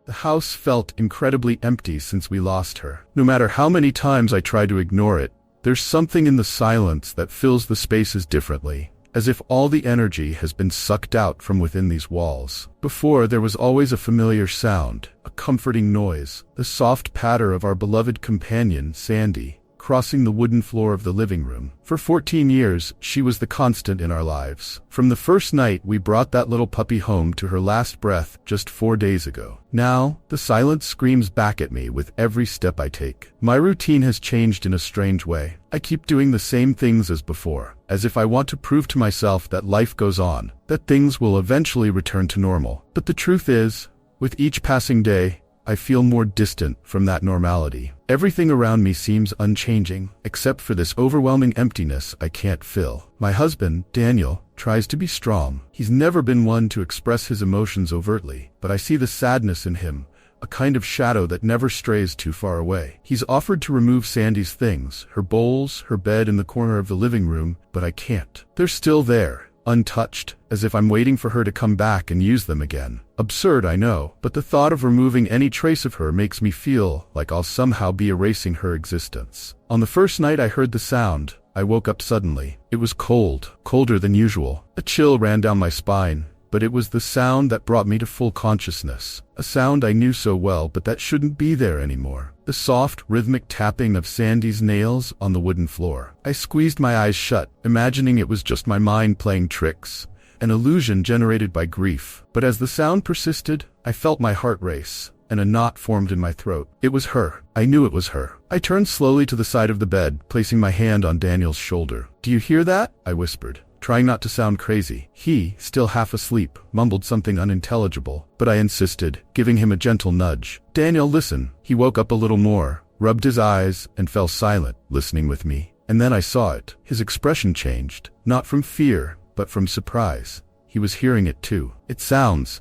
The house felt incredibly empty since we lost her. No matter how many times I try to ignore it, there's something in the silence that fills the spaces differently, as if all the energy has been sucked out from within these walls. Before, there was always a familiar sound, a comforting noise, the soft patter of our beloved companion, Sandy, crossing the wooden floor of the living room. For 14 years, she was the constant in our lives. From the first night we brought that little puppy home to her last breath just 4 days ago. Now, the silence screams back at me with every step I take. My routine has changed in a strange way. I keep doing the same things as before, as if I want to prove to myself that life goes on, that things will eventually return to normal. But the truth is, with each passing day, I feel more distant from that normality. Everything around me seems unchanging, except for this overwhelming emptiness I can't fill. My husband, Daniel, tries to be strong. He's never been one to express his emotions overtly, but I see the sadness in him, a kind of shadow that never strays too far away. He's offered to remove Sandy's things, her bowls, her bed in the corner of the living room, but I can't. They're still there, untouched, as if I'm waiting for her to come back and use them again. Absurd, I know, but the thought of removing any trace of her makes me feel like I'll somehow be erasing her existence. On the first night I heard the sound, I woke up suddenly. It was cold, colder than usual. A chill ran down my spine, but it was the sound that brought me to full consciousness. A sound I knew so well, but that shouldn't be there anymore. The soft, rhythmic tapping of Sandy's nails on the wooden floor. I squeezed my eyes shut, imagining it was just my mind playing tricks, an illusion generated by grief. But as the sound persisted, I felt my heart race, and a knot formed in my throat. It was her. I knew it was her. I turned slowly to the side of the bed, placing my hand on Daniel's shoulder. "Do you hear that?" I whispered, trying not to sound crazy. He, still half asleep, mumbled something unintelligible, but I insisted, giving him a gentle nudge. "Daniel, listen." He woke up a little more, rubbed his eyes, and fell silent, listening with me. And then I saw it. His expression changed, not from fear, but from surprise. He was hearing it too. It sounds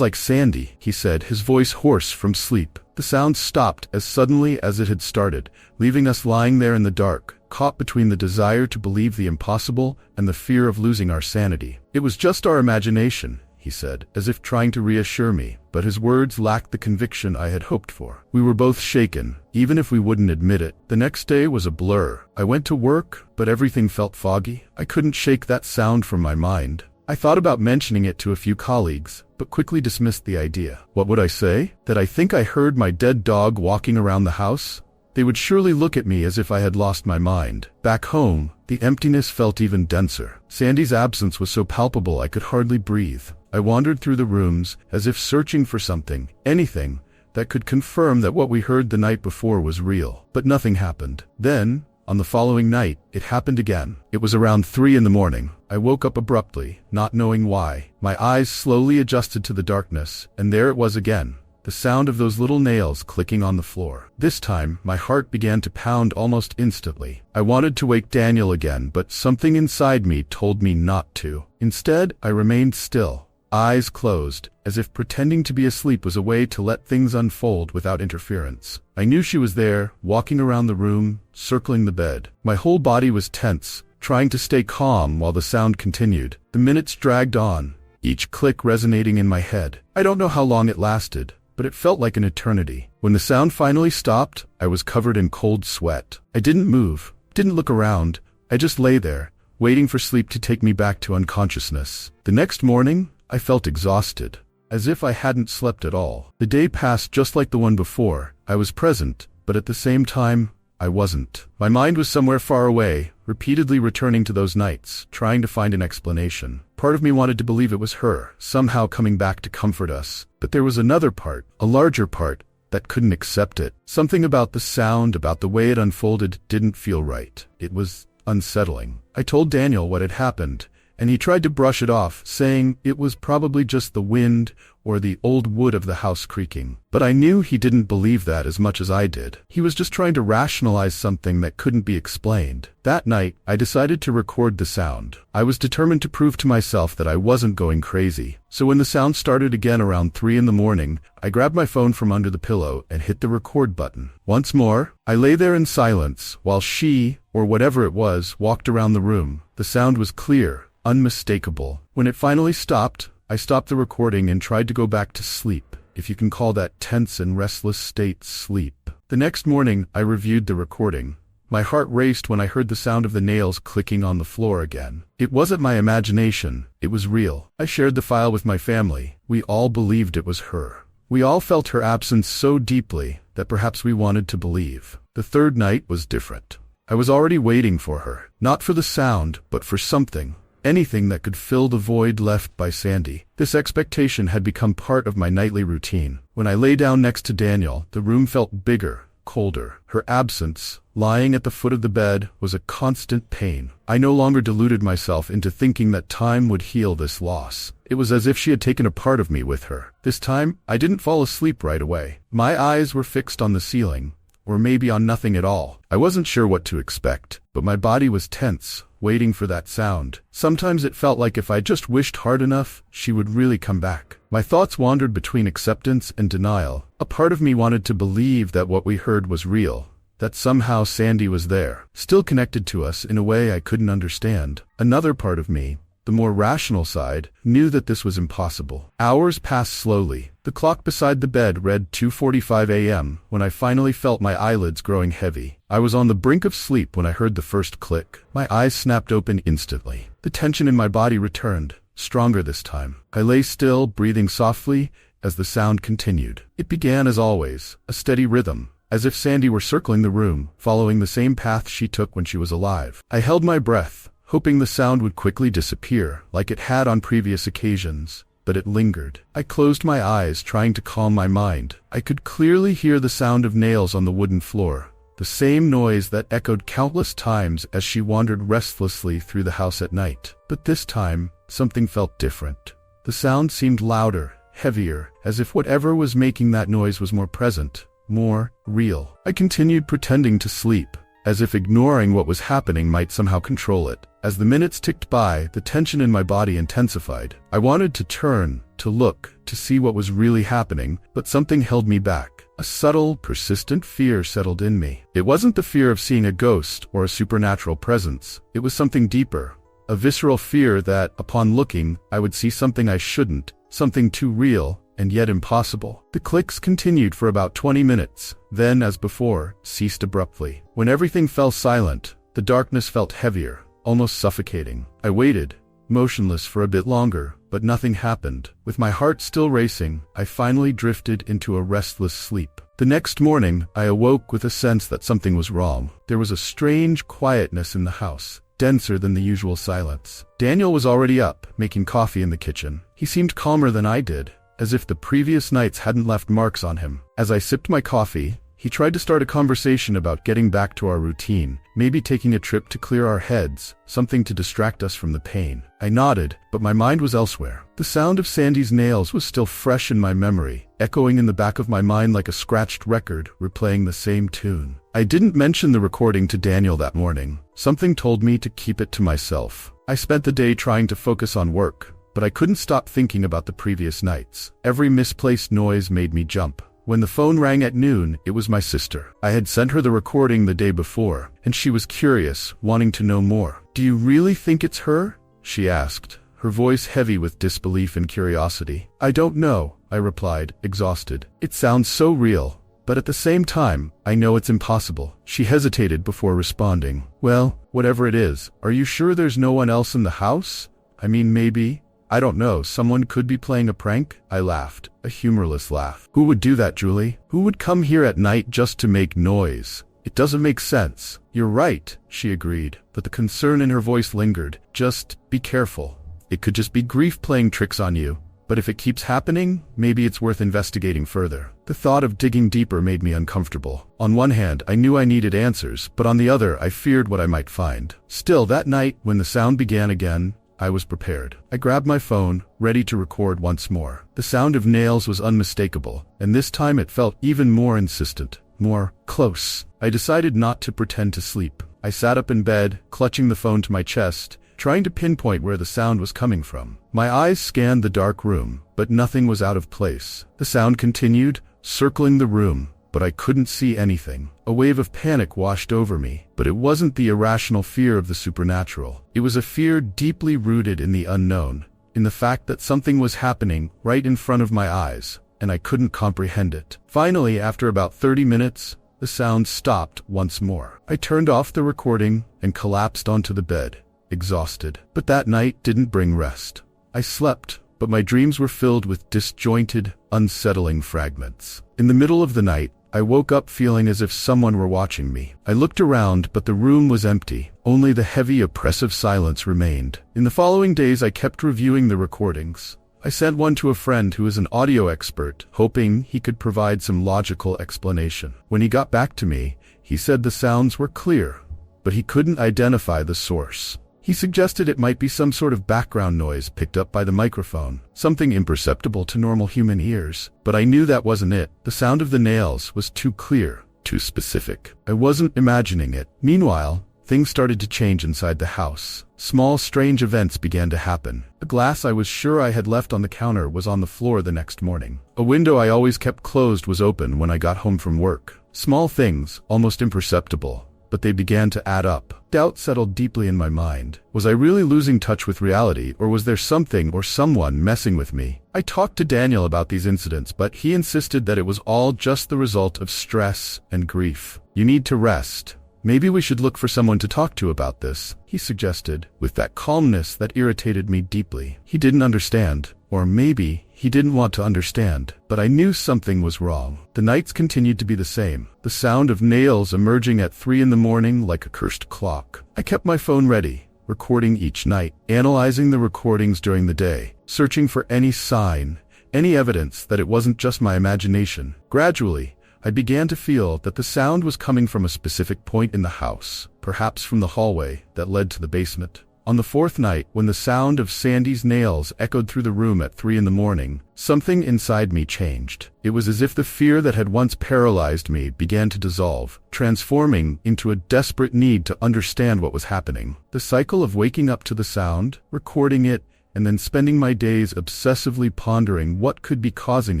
like Sandy," he said, his voice hoarse from sleep. The sound stopped as suddenly as it had started, leaving us lying there in the dark, caught between the desire to believe the impossible and the fear of losing our sanity. "It was just our imagination," he said, as if trying to reassure me, but his words lacked the conviction I had hoped for. We were both shaken, even if we wouldn't admit it. The next day was a blur. I went to work, but everything felt foggy. I couldn't shake that sound from my mind. I thought about mentioning it to a few colleagues, but quickly dismissed the idea. What would I say? That I think I heard my dead dog walking around the house? They would surely look at me as if I had lost my mind. Back home, the emptiness felt even denser. Sandy's absence was so palpable I could hardly breathe. I wandered through the rooms, as if searching for something, anything, that could confirm that what we heard the night before was real. But nothing happened. Then, on the following night, it happened again. It was around 3 in the morning. I woke up abruptly, not knowing why. My eyes slowly adjusted to the darkness, and there it was again. The sound of those little nails clicking on the floor. This time, my heart began to pound almost instantly. I wanted to wake Daniel again, but something inside me told me not to. Instead, I remained still, eyes closed, as if pretending to be asleep was a way to let things unfold without interference. I knew she was there, walking around the room, circling the bed. My whole body was tense, trying to stay calm while the sound continued. The minutes dragged on, each click resonating in my head. I don't know how long it lasted, but it felt like an eternity. When the sound finally stopped, I was covered in cold sweat. I didn't move, didn't look around. I just lay there, waiting for sleep to take me back to unconsciousness. The next morning, I felt exhausted, as if I hadn't slept at all. The day passed just like the one before. I was present, but at the same time, I wasn't. My mind was somewhere far away, repeatedly returning to those nights, trying to find an explanation. Part of me wanted to believe it was her, somehow coming back to comfort us. But there was another part, a larger part, that couldn't accept it. Something about the sound, about the way it unfolded, didn't feel right. It was unsettling. I told Daniel what had happened, and he tried to brush it off, saying it was probably just the wind or the old wood of the house creaking. But I knew he didn't believe that as much as I did. He was just trying to rationalize something that couldn't be explained. That night, I decided to record the sound. I was determined to prove to myself that I wasn't going crazy. So when the sound started again around 3 in the morning, I grabbed my phone from under the pillow and hit the record button. Once more, I lay there in silence while she, or whatever it was, walked around the room. The sound was clear, unmistakable. When it finally stopped, I stopped the recording and tried to go back to sleep. if you can call that tense and restless state sleep. The next morning, I reviewed the recording. My heart raced when I heard the sound of the nails clicking on the floor again. It wasn't my imagination, it was real. I shared the file with my family. We all believed it was her. We all felt her absence so deeply that perhaps we wanted to believe. The third night was different. I was already waiting for her, not for the sound, but for something. Anything that could fill the void left by Sandy. This expectation had become part of my nightly routine. When I lay down next to Daniel, the room felt bigger, colder. Her absence, lying at the foot of the bed, was a constant pain. I no longer deluded myself into thinking that time would heal this loss. It was as if she had taken a part of me with her. This time, I didn't fall asleep right away. My eyes were fixed on the ceiling, or maybe on nothing at all. I wasn't sure what to expect, but my body was tense, waiting for that sound. Sometimes it felt like if I just wished hard enough, she would really come back. My thoughts wandered between acceptance and denial. A part of me wanted to believe that what we heard was real, that somehow Sandy was there, still connected to us in a way I couldn't understand. Another part of me, the more rational side, knew that this was impossible. Hours passed slowly. The clock beside the bed read 2:45 a.m. when I finally felt my eyelids growing heavy. I was on the brink of sleep when I heard the first click. My eyes snapped open instantly. The tension in my body returned, stronger this time. I lay still, breathing softly, as the sound continued. It began as always, a steady rhythm, as if Sandy were circling the room, following the same path she took when she was alive. I held my breath, hoping the sound would quickly disappear, like it had on previous occasions. But it lingered. I closed my eyes, trying to calm my mind. I could clearly hear the sound of nails on the wooden floor, the same noise that echoed countless times as she wandered restlessly through the house at night. But this time, something felt different. The sound seemed louder, heavier, as if whatever was making that noise was more present, more real. I continued pretending to sleep, as if ignoring what was happening might somehow control it. As the minutes ticked by, the tension in my body intensified. I wanted to turn, to look, to see what was really happening, but something held me back. A subtle, persistent fear settled in me. It wasn't the fear of seeing a ghost or a supernatural presence. It was something deeper, a visceral fear that, upon looking, I would see something I shouldn't, something too real, and yet impossible. The clicks continued for about 20 minutes, then, as before, ceased abruptly. When everything fell silent, the darkness felt heavier, almost suffocating. I waited, motionless for a bit longer, but nothing happened. With my heart still racing, I finally drifted into a restless sleep. The next morning, I awoke with a sense that something was wrong. There was a strange quietness in the house, denser than the usual silence. Daniel was already up, making coffee in the kitchen. He seemed calmer than I did, as if the previous nights hadn't left marks on him. As I sipped my coffee, he tried to start a conversation about getting back to our routine, maybe taking a trip to clear our heads, something to distract us from the pain. I nodded, but my mind was elsewhere. The sound of Sandy's nails was still fresh in my memory, echoing in the back of my mind like a scratched record, replaying the same tune. I didn't mention the recording to Daniel that morning. Something told me to keep it to myself. I spent the day trying to focus on work, but I couldn't stop thinking about the previous nights. Every misplaced noise made me jump. When the phone rang at noon, it was my sister. I had sent her the recording the day before, and she was curious, wanting to know more. "Do you really think it's her?" she asked, her voice heavy with disbelief and curiosity. "I don't know," I replied, exhausted. "It sounds so real, but at the same time, I know it's impossible." She hesitated before responding. "Well, whatever it is, are you sure there's no one else in the house? I mean, maybe, I don't know, someone could be playing a prank?" I laughed, a humorless laugh. "Who would do that, Julie? Who would come here at night just to make noise? It doesn't make sense." "You're right," she agreed, but the concern in her voice lingered. "Just be careful. It could just be grief playing tricks on you. But if it keeps happening, maybe it's worth investigating further." The thought of digging deeper made me uncomfortable. On one hand, I knew I needed answers, but on the other, I feared what I might find. Still, that night, when the sound began again, I was prepared. I grabbed my phone, ready to record once more. The sound of nails was unmistakable, and this time it felt even more insistent, more close. I decided not to pretend to sleep. I sat up in bed, clutching the phone to my chest, trying to pinpoint where the sound was coming from. My eyes scanned the dark room, but nothing was out of place. The sound continued, circling the room, but I couldn't see anything. A wave of panic washed over me, but it wasn't the irrational fear of the supernatural. It was a fear deeply rooted in the unknown, in the fact that something was happening right in front of my eyes, and I couldn't comprehend it. Finally, after about 30 minutes, the sound stopped once more. I turned off the recording and collapsed onto the bed, exhausted. But that night didn't bring rest. I slept, but my dreams were filled with disjointed, unsettling fragments. In the middle of the night, I woke up feeling as if someone were watching me. I looked around, but the room was empty. Only the heavy, oppressive silence remained. In the following days, I kept reviewing the recordings. I sent one to a friend who is an audio expert, hoping he could provide some logical explanation. When he got back to me, he said the sounds were clear, but he couldn't identify the source. He suggested it might be some sort of background noise picked up by the microphone, something imperceptible to normal human ears. But I knew that wasn't it. The sound of the nails was too clear, too specific. I wasn't imagining it. Meanwhile, things started to change inside the house. Small, strange events began to happen. A glass I was sure I had left on the counter was on the floor the next morning. A window I always kept closed was open when I got home from work. Small things, almost imperceptible, but they began to add up. Doubt settled deeply in my mind. Was I really losing touch with reality, or was there something or someone messing with me? I talked to Daniel about these incidents, but he insisted that it was all just the result of stress and grief. You need to rest. Maybe we should look for someone to talk to about this, he suggested, with that calmness that irritated me deeply. He didn't understand, or maybe he didn't want to understand, but I knew something was wrong. The nights continued to be the same, the sound of nails emerging at 3 in the morning like a cursed clock. I kept my phone ready, recording each night, analyzing the recordings during the day, searching for any sign, any evidence that it wasn't just my imagination. Gradually, I began to feel that the sound was coming from a specific point in the house, perhaps from the hallway that led to the basement. On the 4th night, when the sound of Sandy's nails echoed through the room at 3 in the morning, something inside me changed. It was as if the fear that had once paralyzed me began to dissolve, transforming into a desperate need to understand what was happening. The cycle of waking up to the sound, recording it, and then spending my days obsessively pondering what could be causing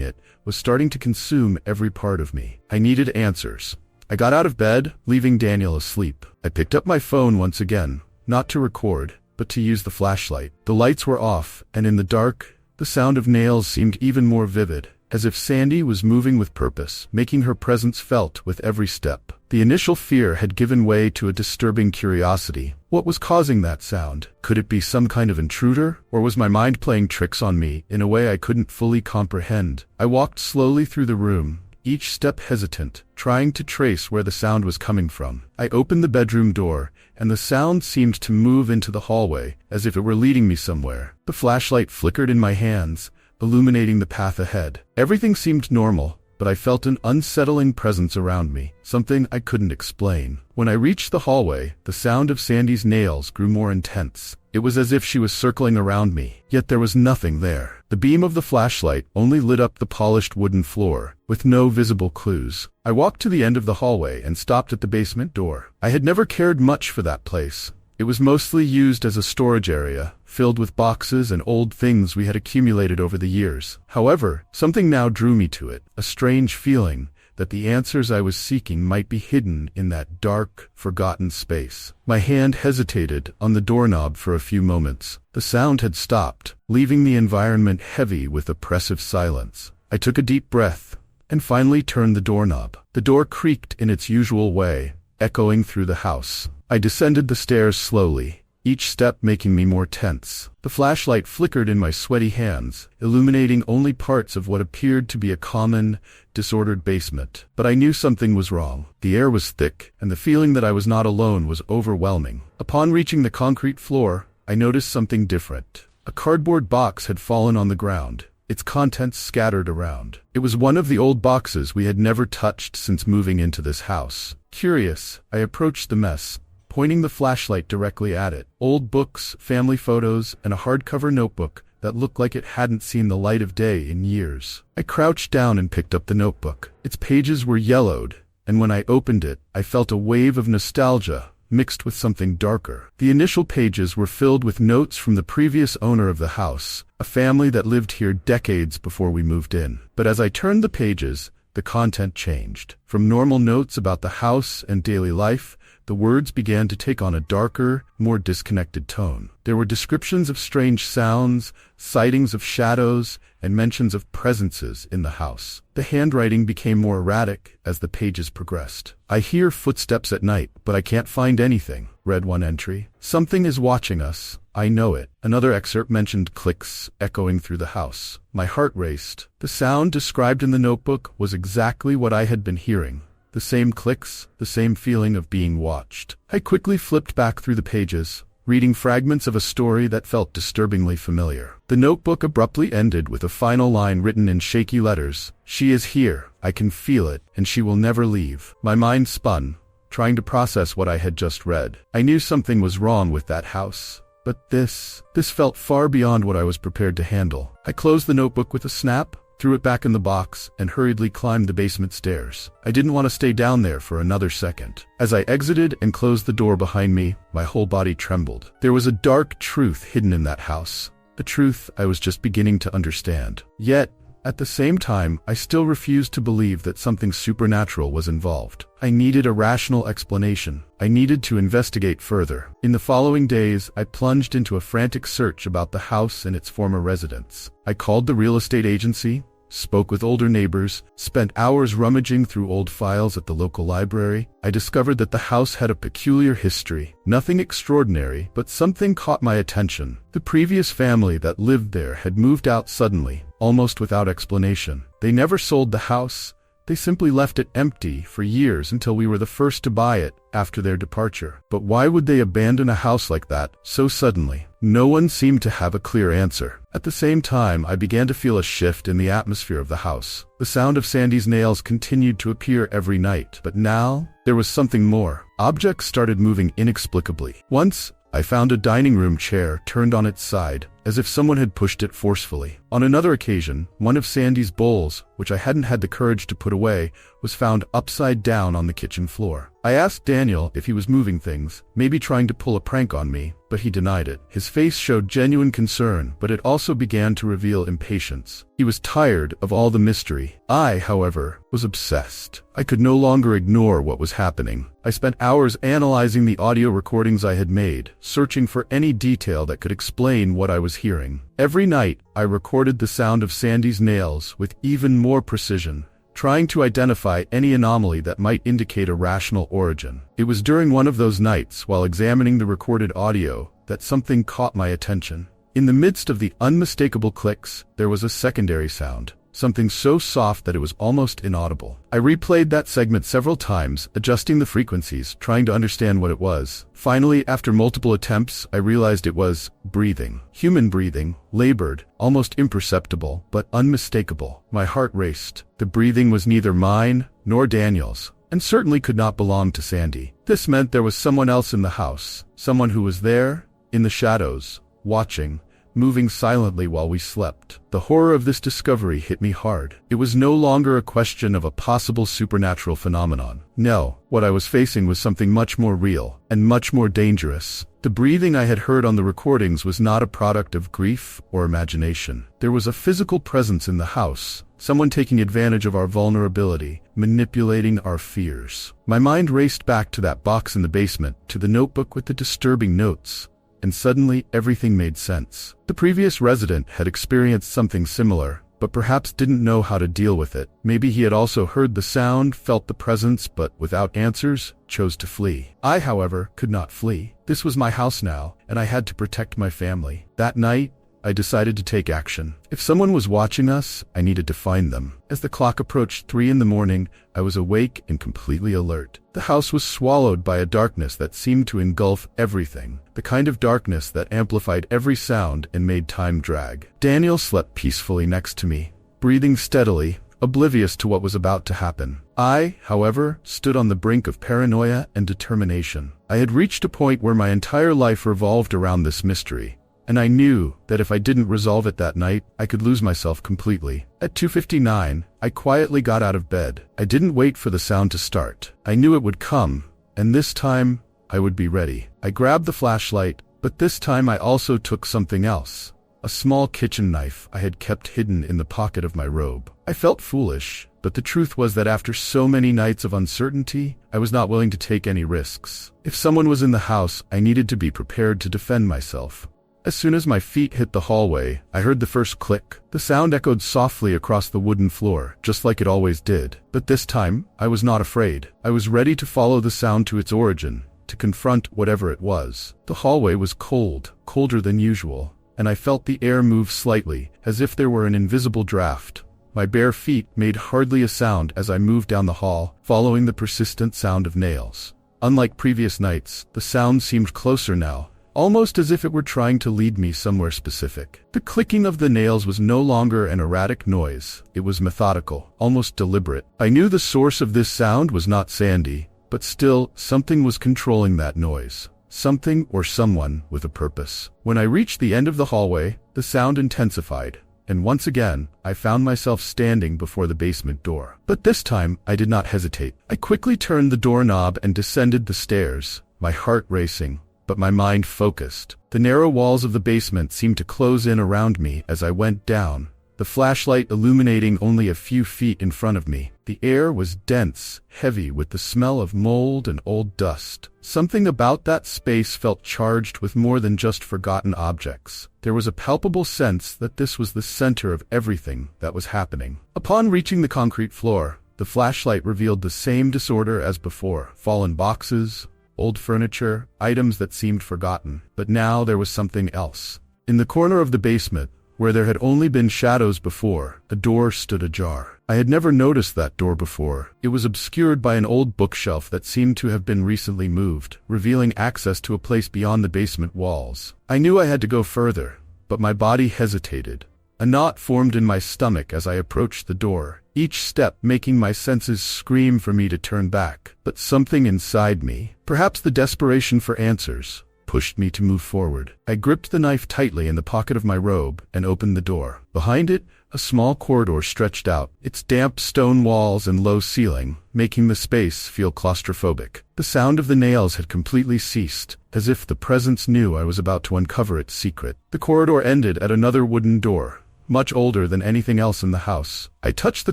it was starting to consume every part of me. I needed answers. I got out of bed, leaving Daniel asleep. I picked up my phone once again, not to record, but to use the flashlight. The lights were off, and in the dark, the sound of nails seemed even more vivid, as if Sandy was moving with purpose, making her presence felt with every step. The initial fear had given way to a disturbing curiosity. What was causing that sound? Could it be some kind of intruder, or was my mind playing tricks on me in a way I couldn't fully comprehend? I walked slowly through the room, each step hesitant, trying to trace where the sound was coming from. I opened the bedroom door, and the sound seemed to move into the hallway, as if it were leading me somewhere. The flashlight flickered in my hands, illuminating the path ahead. Everything seemed normal, but I felt an unsettling presence around me, something I couldn't explain. When I reached the hallway, the sound of Sandy's nails grew more intense. It was as if she was circling around me, yet there was nothing there. The beam of the flashlight only lit up the polished wooden floor, with no visible clues. I walked to the end of the hallway and stopped at the basement door. I had never cared much for that place. It was mostly used as a storage area, filled with boxes and old things we had accumulated over the years. However, something now drew me to it, a strange feeling that the answers I was seeking might be hidden in that dark, forgotten space. My hand hesitated on the doorknob for a few moments. The sound had stopped, leaving the environment heavy with oppressive silence. I took a deep breath and finally turned the doorknob. The door creaked in its usual way, echoing through the house. I descended the stairs slowly, each step making me more tense. The flashlight flickered in my sweaty hands, illuminating only parts of what appeared to be a common, disordered basement. But I knew something was wrong. The air was thick, and the feeling that I was not alone was overwhelming. Upon reaching the concrete floor, I noticed something different. A cardboard box had fallen on the ground, its contents scattered around. It was one of the old boxes we had never touched since moving into this house. Curious, I approached the mess, pointing the flashlight directly at it. Old books, family photos, and a hardcover notebook that looked like it hadn't seen the light of day in years. I crouched down and picked up the notebook. Its pages were yellowed, and when I opened it, I felt a wave of nostalgia mixed with something darker. The initial pages were filled with notes from the previous owner of the house, a family that lived here decades before we moved in. But as I turned the pages, the content changed. From normal notes about the house and daily life, the words began to take on a darker, more disconnected tone. There were descriptions of strange sounds, sightings of shadows, and mentions of presences in the house. The handwriting became more erratic as the pages progressed. "I hear footsteps at night, but I can't find anything," read one entry. "Something is watching us. I know it." Another excerpt mentioned clicks echoing through the house. My heart raced. The sound described in the notebook was exactly what I had been hearing. The same clicks, the same feeling of being watched. I quickly flipped back through the pages, reading fragments of a story that felt disturbingly familiar. The notebook abruptly ended with a final line written in shaky letters. "She is here, I can feel it, and she will never leave." My mind spun, trying to process what I had just read. I knew something was wrong with that house. But this felt far beyond what I was prepared to handle. I closed the notebook with a snap, threw it back in the box, and hurriedly climbed the basement stairs. I didn't want to stay down there for another second. As I exited and closed the door behind me, my whole body trembled. There was a dark truth hidden in that house, a truth I was just beginning to understand. Yet, at the same time, I still refused to believe that something supernatural was involved. I needed a rational explanation. I needed to investigate further. In the following days, I plunged into a frantic search about the house and its former residents. I called the real estate agency, spoke with older neighbors, spent hours rummaging through old files at the local library. I discovered that the house had a peculiar history. Nothing extraordinary, but something caught my attention. The previous family that lived there had moved out suddenly, almost without explanation. They never sold the house. They simply left it empty for years until we were the first to buy it after their departure. But why would they abandon a house like that so suddenly? No one seemed to have a clear answer. At the same time, I began to feel a shift in the atmosphere of the house. The sound of Sandy's nails continued to appear every night, but now there was something more. Objects started moving inexplicably. Once, I found a dining room chair turned on its side, as if someone had pushed it forcefully. On another occasion, one of Sandy's bowls, which I hadn't had the courage to put away, was found upside down on the kitchen floor. I asked Daniel if he was moving things, maybe trying to pull a prank on me, but he denied it. His face showed genuine concern, but it also began to reveal impatience. He was tired of all the mystery. I, however, was obsessed. I could no longer ignore what was happening. I spent hours analyzing the audio recordings I had made, searching for any detail that could explain what I was hearing. Every night, I recorded the sound of Sandy's nails with even more precision, trying to identify any anomaly that might indicate a rational origin. It was during one of those nights, while examining the recorded audio, that something caught my attention. In the midst of the unmistakable clicks, there was a secondary sound, something so soft that it was almost inaudible. I replayed that segment several times, adjusting the frequencies, trying to understand what it was. Finally, after multiple attempts, I realized it was breathing. Human breathing, labored, almost imperceptible, but unmistakable. My heart raced. The breathing was neither mine nor Daniel's, and certainly could not belong to Sandy. This meant there was someone else in the house, someone who was there, in the shadows, watching, moving silently while we slept. The horror of this discovery hit me hard. It was no longer a question of a possible supernatural phenomenon. No, what I was facing was something much more real, and much more dangerous. The breathing I had heard on the recordings was not a product of grief or imagination. There was a physical presence in the house, someone taking advantage of our vulnerability, manipulating our fears. My mind raced back to that box in the basement, to the notebook with the disturbing notes. And suddenly everything made sense. The previous resident had experienced something similar, but perhaps didn't know how to deal with it. Maybe he had also heard the sound, felt the presence, but without answers, chose to flee. I, however, could not flee. This was my house now, and I had to protect my family. That night, I decided to take action. If someone was watching us, I needed to find them. As the clock approached 3 in the morning, I was awake and completely alert. The house was swallowed by a darkness that seemed to engulf everything, the kind of darkness that amplified every sound and made time drag. Daniel slept peacefully next to me, breathing steadily, oblivious to what was about to happen. I, however, stood on the brink of paranoia and determination. I had reached a point where my entire life revolved around this mystery, and I knew that if I didn't resolve it that night, I could lose myself completely. At 2:59, I quietly got out of bed. I didn't wait for the sound to start. I knew it would come, and this time, I would be ready. I grabbed the flashlight, but this time I also took something else. A small kitchen knife I had kept hidden in the pocket of my robe. I felt foolish, but the truth was that after so many nights of uncertainty, I was not willing to take any risks. If someone was in the house, I needed to be prepared to defend myself. As soon as my feet hit the hallway, I heard the first click. The sound echoed softly across the wooden floor, just like it always did. But this time, I was not afraid. I was ready to follow the sound to its origin, to confront whatever it was. The hallway was cold, colder than usual, and I felt the air move slightly, as if there were an invisible draft. My bare feet made hardly a sound as I moved down the hall, following the persistent sound of nails. Unlike previous nights, the sound seemed closer now, almost as if it were trying to lead me somewhere specific. The clicking of the nails was no longer an erratic noise. It was methodical, almost deliberate. I knew the source of this sound was not Sandy, but still, something was controlling that noise. Something or someone with a purpose. When I reached the end of the hallway, the sound intensified, and once again, I found myself standing before the basement door. But this time, I did not hesitate. I quickly turned the doorknob and descended the stairs, my heart racing, but my mind focused. The narrow walls of the basement seemed to close in around me as I went down, the flashlight illuminating only a few feet in front of me. The air was dense, heavy with the smell of mold and old dust. Something about that space felt charged with more than just forgotten objects. There was a palpable sense that this was the center of everything that was happening. Upon reaching the concrete floor, the flashlight revealed the same disorder as before. Fallen boxes, old furniture, items that seemed forgotten. But now there was something else. In the corner of the basement, where there had only been shadows before, a door stood ajar. I had never noticed that door before. It was obscured by an old bookshelf that seemed to have been recently moved, revealing access to a place beyond the basement walls. I knew I had to go further, but my body hesitated. A knot formed in my stomach as I approached the door, each step making my senses scream for me to turn back. But something inside me, perhaps the desperation for answers, pushed me to move forward. I gripped the knife tightly in the pocket of my robe and opened the door. Behind it, a small corridor stretched out, its damp stone walls and low ceiling making the space feel claustrophobic. The sound of the nails had completely ceased, as if the presence knew I was about to uncover its secret. The corridor ended at another wooden door, much older than anything else in the house. I touched the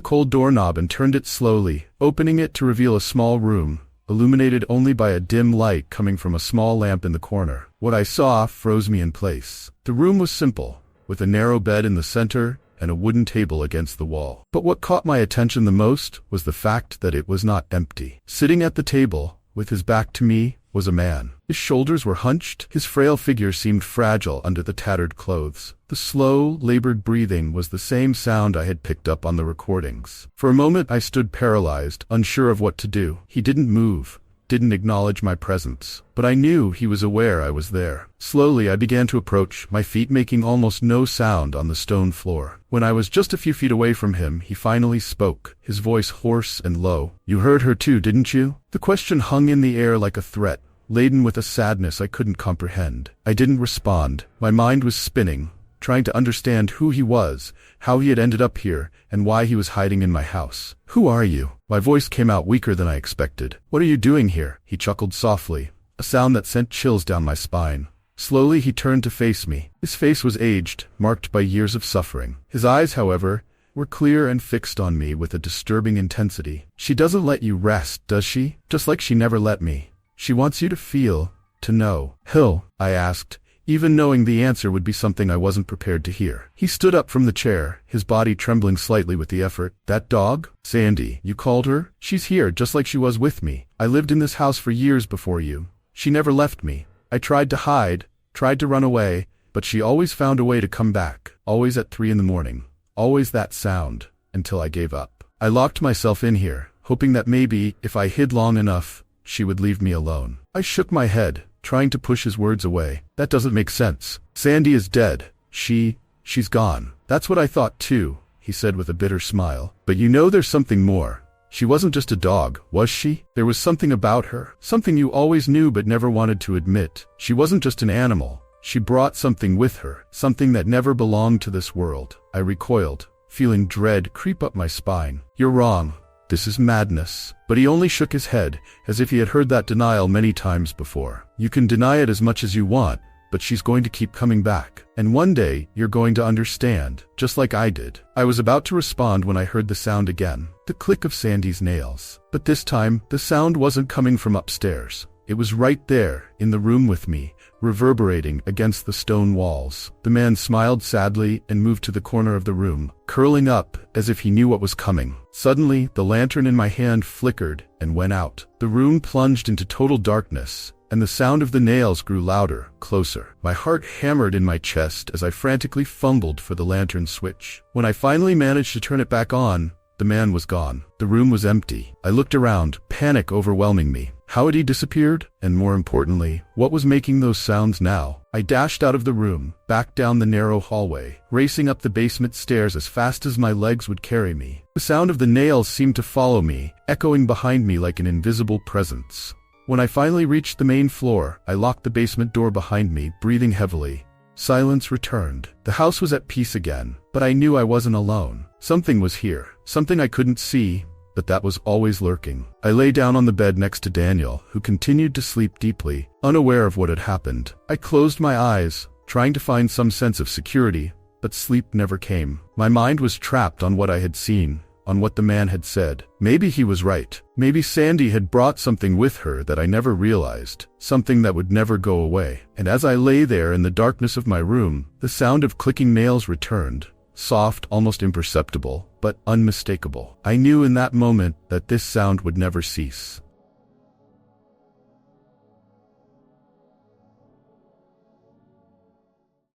cold doorknob and turned it slowly, opening it to reveal a small room, illuminated only by a dim light coming from a small lamp in the corner. What I saw froze me in place. The room was simple, with a narrow bed in the center and a wooden table against the wall. But what caught my attention the most was the fact that it was not empty. Sitting at the table, with his back to me, was a man. His shoulders were hunched, his frail figure seemed fragile under the tattered clothes. The slow, labored breathing was the same sound I had picked up on the recordings. For a moment I stood paralyzed, unsure of what to do. He didn't move, didn't acknowledge my presence, but I knew he was aware I was there. Slowly I began to approach, my feet making almost no sound on the stone floor. When I was just a few feet away from him, he finally spoke, his voice hoarse and low. "You heard her too, didn't you?" The question hung in the air like a threat, laden with a sadness I couldn't comprehend. I didn't respond. My mind was spinning, trying to understand who he was, how he had ended up here, and why he was hiding in my house. "Who are you?" My voice came out weaker than I expected. "What are you doing here?" He chuckled softly, a sound that sent chills down my spine. Slowly he turned to face me. His face was aged, marked by years of suffering. His eyes, however, were clear and fixed on me with a disturbing intensity. "She doesn't let you rest, does she? Just like she never let me. She wants you to feel, to know." "Hill?" I asked, even knowing the answer would be something I wasn't prepared to hear. He stood up from the chair, his body trembling slightly with the effort. "That dog? Sandy, you called her? She's here, just like she was with me. I lived in this house for years before you. She never left me. I tried to hide, tried to run away, but she always found a way to come back, always at 3 a.m, always that sound, until I gave up. I locked myself in here, hoping that maybe, if I hid long enough, she would leave me alone." I shook my head, trying to push his words away. "That doesn't make sense. Sandy is dead. She's gone." "That's what I thought too," he said with a bitter smile. "But you know there's something more. She wasn't just a dog, was she? There was something about her, something you always knew but never wanted to admit. She wasn't just an animal. She brought something with her, something that never belonged to this world." I recoiled, feeling dread creep up my spine. "You're wrong. This is madness." But he only shook his head, as if he had heard that denial many times before. "You can deny it as much as you want, but she's going to keep coming back. And one day, you're going to understand, just like I did. I was about to respond when I heard the sound again, the click of Sandy's nails. But this time, the sound wasn't coming from upstairs. It was right there, in the room with me, reverberating against the stone walls. The man smiled sadly and moved to the corner of the room, curling up as if he knew what was coming. Suddenly, the lantern in my hand flickered and went out. The room plunged into total darkness, and the sound of the nails grew louder, closer. My heart hammered in my chest as I frantically fumbled for the lantern switch. When I finally managed to turn it back on, the man was gone. The room was empty. I looked around, panic overwhelming me. How had he disappeared? And more importantly, what was making those sounds now? I dashed out of the room, back down the narrow hallway, racing up the basement stairs as fast as my legs would carry me. The sound of the nails seemed to follow me, echoing behind me like an invisible presence. When I finally reached the main floor, I locked the basement door behind me, breathing heavily. Silence returned. The house was at peace again, but I knew I wasn't alone. Something was here, something I couldn't see, but that was always lurking. I lay down on the bed next to Daniel, who continued to sleep deeply, unaware of what had happened. I closed my eyes, trying to find some sense of security, but sleep never came. My mind was trapped on what I had seen, on what the man had said. Maybe he was right. Maybe Sandy had brought something with her that I never realized, something that would never go away. And as I lay there in the darkness of my room, the sound of clicking nails returned, soft, almost imperceptible, but unmistakable. I knew in that moment that this sound would never cease.